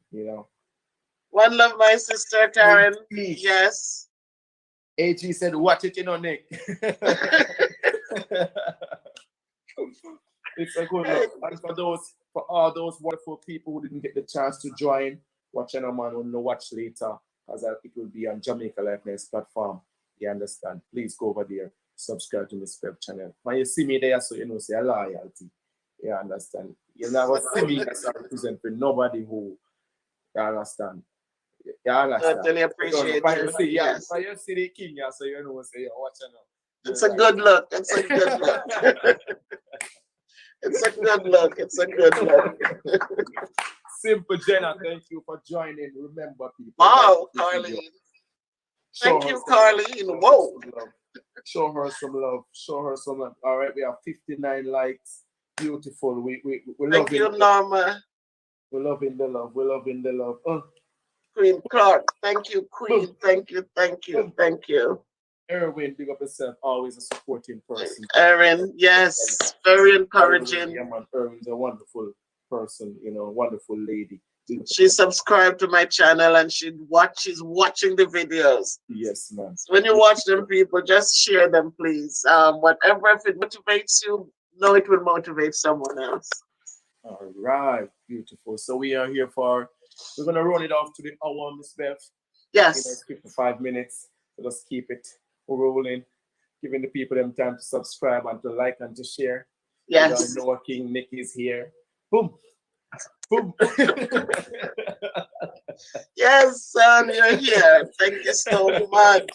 One love, my sister Karen. Yes. AG said, watch it, Nick. It's a good look. And for all those wonderful people who didn't get the chance to join, watching a man will watch later, because it will be on Jamaica Likeness platform. You understand? Please go over there, subscribe to Miss Bev channel. When you see me there, so say a loyalty. You understand? You never see me as I represent for nobody who, you understand? You understand? I really appreciate it. Yes. When you see the king, so say, watch now. It's a good look. It's a good look. It's a good look. It's a good look. Simple Jenna, thank you for joining. Remember, people. Wow, Carlene. Thank you, Carlene. Whoa. Show her some love. Show her some love. All right, we have 59 likes. Beautiful. We love Thank you, Norma. We're loving the love. We're loving the love. Queen Clark. Thank you, Queen. Thank you. Thank you. Thank you. Erwin, big up yourself. Always a supporting person. Erin, yes. Very encouraging. Yeah, man. Erin's a wonderful person, wonderful lady. She subscribed to my channel and she's watching the videos. Yes, man. So when you watch them, people, just share them, please. Whatever, if it motivates you, know it will motivate someone else. All right, beautiful. So we're gonna run it off to the hour, Miss Bev. Yes. 55 minutes. So let's keep it rolling, giving the people them time to subscribe and to like and to share. Yes. Noah King, Nick is here. Boom. Boom. Yes, son, you're here. Thank you so much.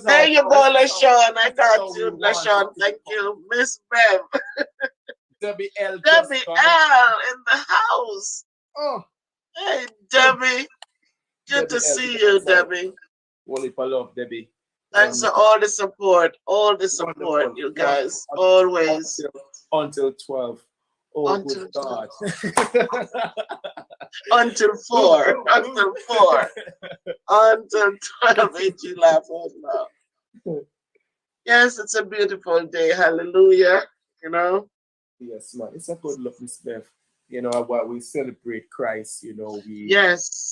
There you go, LaShawn. I got you, LaShawn. Thank you. Miss Bev. Debbie L. Debbie L. in the house. Oh. Hey, Debbie. Good to see you, Debbie. Well, if I love Debbie. Thanks for all the support, wonderful. You guys, always. Until 12. Oh, until good God. Until 4. Until 4. Until 12. Ain't you laughing now? Yes, it's a beautiful day. Hallelujah. Yes, man. It's a good look, Miss Beth. While we celebrate Christ,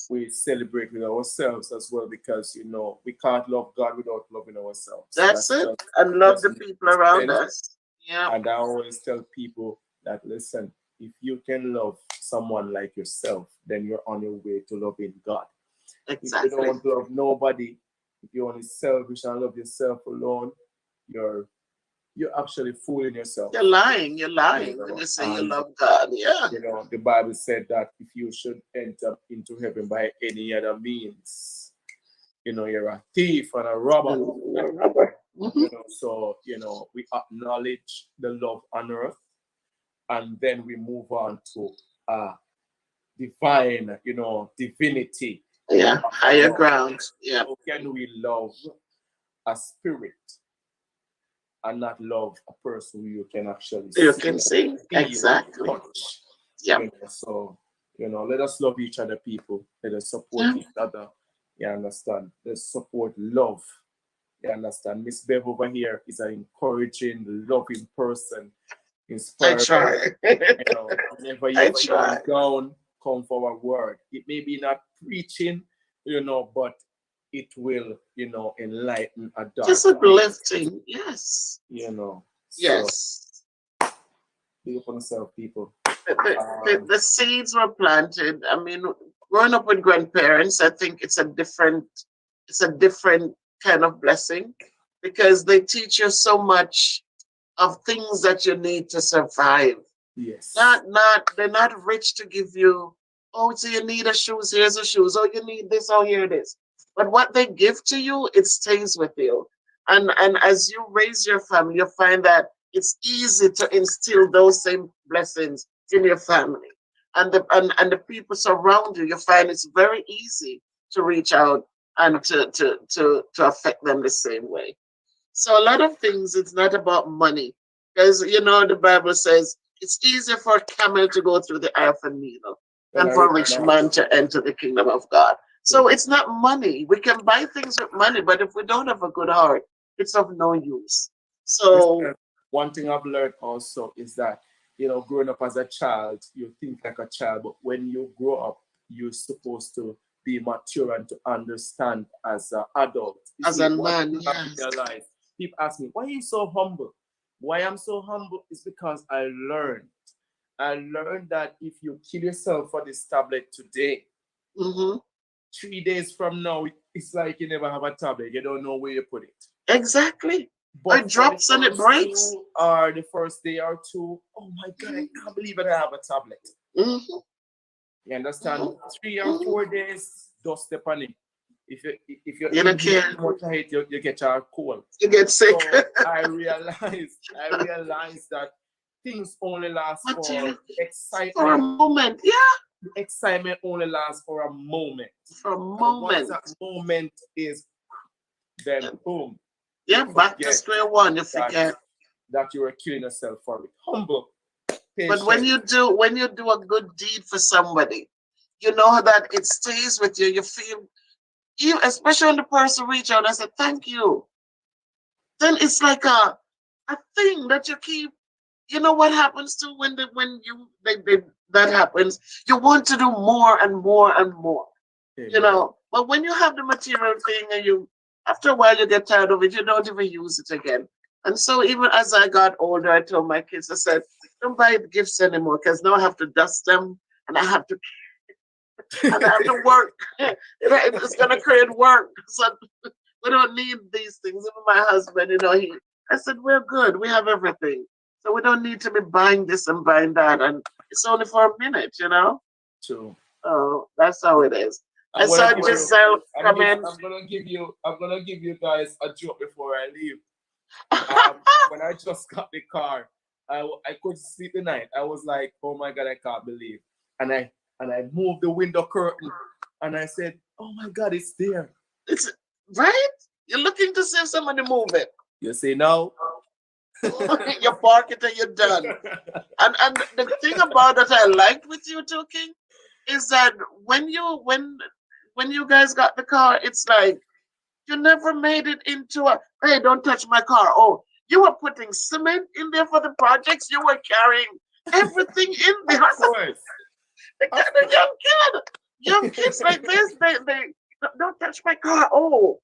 we celebrate with ourselves as well, because we can't love God without loving ourselves. That's it. And love the people around us. Yeah. And I always tell people that, listen, if you can love someone like yourself, then you're on your way to loving God. Exactly. If you don't want to love nobody, if you're only selfish and love yourself alone, you're actually fooling yourself. You're lying when you say you love God. Yeah. The Bible said that if you should enter into heaven by any other means, you're a thief and a robber. So we acknowledge the love on earth, and then we move on to divine, divinity. Yeah, higher ground. Yeah. How can we love a spirit and not love a person who you can actually see? Exactly. Touch. Yeah. So, let us love each other, people. Let us support each other. You understand? Let's support love. You understand? Miss Bev over here is an encouraging, loving person. Inspired. I try. Whenever you're feeling down, come for a word. It may be not preaching, but it will, enlighten a dark. Just uplifting, yes. Yes. Be up on yourself, people. The seeds were planted. I mean, growing up with grandparents, I think it's a different kind of blessing, because they teach you so much of things that you need to survive. Yes. They're not rich to give you, oh, so you need a shoes, here's a shoes, oh, you need this, oh, here it is. But what they give to you, it stays with you. And as you raise your family, you find that it's easy to instill those same blessings in your family. And the people surround you, you find it's very easy to reach out and to affect them the same way. So a lot of things, it's not about money. Because the Bible says it's easier for a camel to go through the eye of a needle When than I for a reach rich out, man to enter the kingdom of God. So it's not money. We can buy things with money, but if we don't have a good heart, it's of no use. So listen, one thing I've learned also is that, growing up as a child, you think like a child, but when you grow up, you're supposed to be mature and to understand as an adult. You as see, a one man, thing I've yes. realized, people ask me, why are you so humble? Why I'm so humble is because I learned. I learned that if you kill yourself for this tablet today, Hmm. 3 days from now, it's like you never have a tablet. You don't know where you put it. Exactly. It But for the drops and it first breaks. two or the first day or two, oh my God, I can't believe it. I have a tablet. Hmm. You understand? Hmm. 3 or 4 days, dust upon it. If you You don't inhale care. too much of it, you get your cold. You get sick. So I realized that things only last for Material the for a excitement. moment. Yeah, The excitement only lasts for a moment. for a And once moment. that moment is, then boom, Yeah, you back to forget square one. You that forget. that you were killing yourself for it. Humble, But when patient. you do a good deed for somebody, you know that it stays with you. You feel you, especially when the person reach out and say thank you. Then it's like a thing that you keep. You know what happens to when that happens? You want to do more and more and more. Amen. But when you have the material thing and you, after a while, you get tired of it, you don't even use it again. And so, even as I got older, I told my kids, I said, don't buy gifts anymore because now I have to dust them and I have to work. It's going to create work. So, we don't need these things. Even my husband, I said, we're good. We have everything. So, we don't need to be buying this and buying that. And it's only for a minute. So Oh, that's how it is. I I'm gonna saw give you. Giselle come in. I'm gonna give you guys a joke before I leave. When I just got the car, I couldn't sleep the night. I was like, oh my God, I can't believe. And I moved the window curtain, and I said, oh my God, it's there. It's right. You're looking to see if somebody move it. You say no. You park it and you're done. And the thing about that I liked with you two, King, is that when you guys got the car, it's like you never made it into a hey, don't touch my car. Oh, you were putting cement in there for the projects. You were carrying everything in there. Of course. The, Of the young kids like this, they don't touch my car. Oh,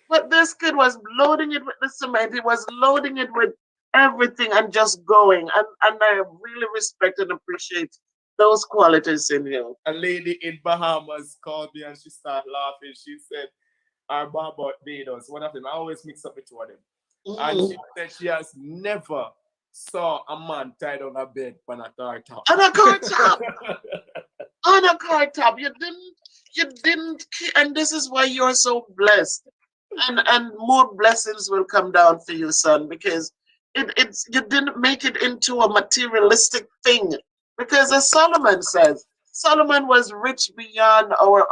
but this kid was loading it with the cement. He was loading it with everything and just going. And I really respect and appreciate those qualities in you. A lady in Bahamas called me and she started laughing. She said, our Barbados, one of them, I always mix up the two of them. And Mm. she said she has never saw a man tied on a bed on a car top. On a car top, on a car top. You didn't, and this is why you're so blessed. And more blessings will come down for you, son, because it's you didn't make it into a materialistic thing. Because as Solomon says, Solomon was rich beyond our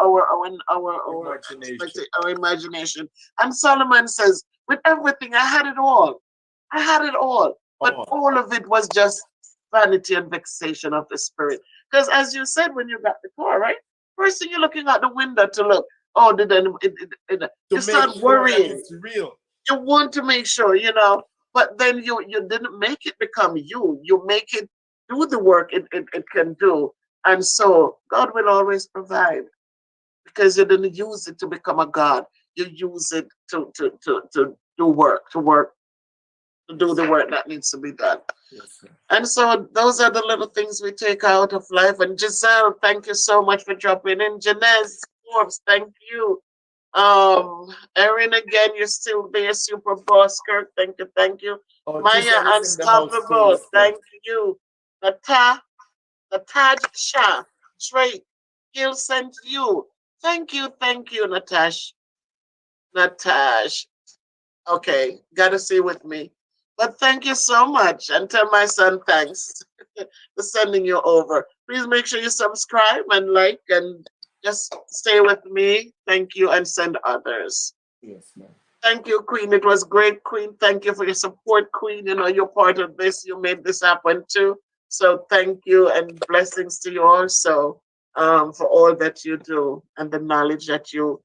Imagination. our imagination. And Solomon says, with everything, I had it all. I had it all. But Oh, all of it was just vanity and vexation of the spirit. Because as you said when you got the car, right? First thing you're looking out the window to look, oh, to you make start sure that worrying. it's real. You want to make sure. But then you didn't make it become you. You make it do the work it can do. And so God will always provide because you didn't use it to become a God. You use it to do work, to do the work that needs to be done. Yes, sir. And so those are the little things we take out of life. And Giselle, thank you so much for dropping in. Janez Forbes, thank you. Erin, again, you're still there. Super Boss Kirk, thank you. Oh, Maya Giselle is in the house too, Unstoppable, mister. thank you. Nataj Shah, Drake, Gil sent you. Thank you, Natash. Natash. Okay, gotta stay with me. But thank you so much, and tell my son thanks for sending you over. Please make sure you subscribe and like, and just stay with me. Thank you, and send others. Yes, man. Thank you, Queen. It was great, Queen. Thank you for your support, Queen. You know, you're part of this. You made this happen too. So thank you and blessings to you also, for all that you do and the knowledge that you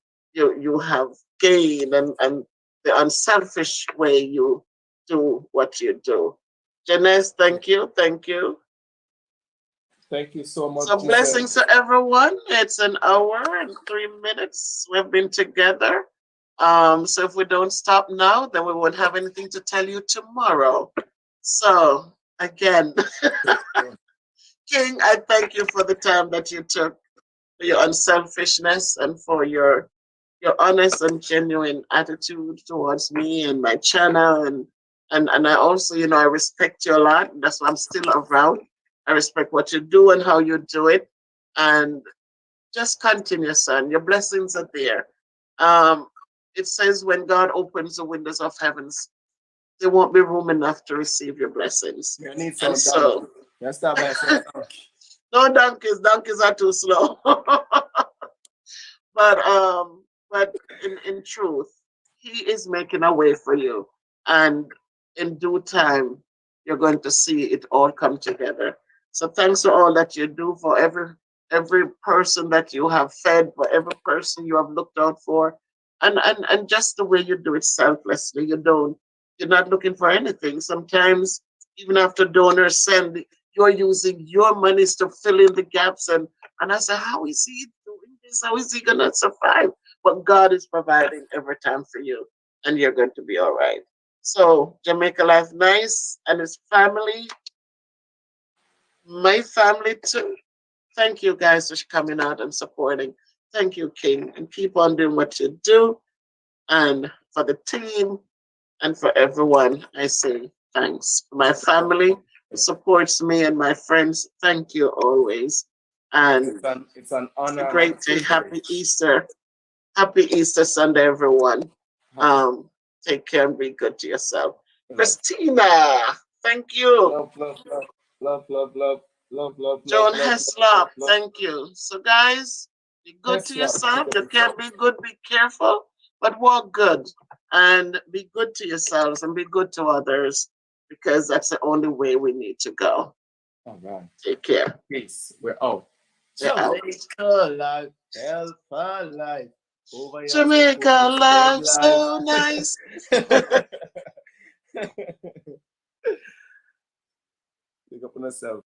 have gained, and the unselfish way you do what you do. Janice, thank you. Thank you. Thank you so much, So Giselle. blessings to everyone. It's an hour and 3 minutes we've been together. So if we don't stop now, then we won't have anything to tell you tomorrow. So again, King, I thank you for the time that you took, for your unselfishness, and for your honest and genuine attitude towards me and my channel, and I also, you know, I respect you a lot. That's why I'm still around. I respect what you do and how you do it. And just continue, son. Your blessings are there. Um, it says when God opens the windows of heavens, there won't be room enough to receive your blessings. You need And some donkey. so, You start by saying donkey. no donkeys, donkeys are too slow. but um, but in truth, He is making a way for you, and in due time, you're going to see it all come together. So thanks for all that you do, for every person that you have fed, for every person you have looked out for, and just the way you do it selflessly. You're not looking for anything. Sometimes even after donors send, you're using your monies to fill in the gaps, and I say, how is he doing this? How is he gonna survive? But God is providing every time for you, and you're going to be all right. So Jamaica Life Nice and his family, my family too. Thank you guys for coming out and supporting. Thank you, King, and keep on doing what you do. And for the team and for everyone, I say thanks. My family who supports me and my friends, thank you always. And It's an it's a honor and a great day. Happy privilege. Easter. Happy Easter Sunday, everyone. Happy Take care and be good to yourself. love. Christina, thank you. Love, love, love, love, love, love, love, love, love, John love, love, Heslop, love. thank you. So, guys, be good to Tesla, yourself. pick up You the can't phone. be good, be careful, but walk good and be good to yourselves and be good to others, because that's the only way we need to go. All right. Take care. Peace. We're out. We're out. Jamaica life, Alpha life. Over here, say Jamaica Cookie Spread life life. so nice. Pick up on yourself.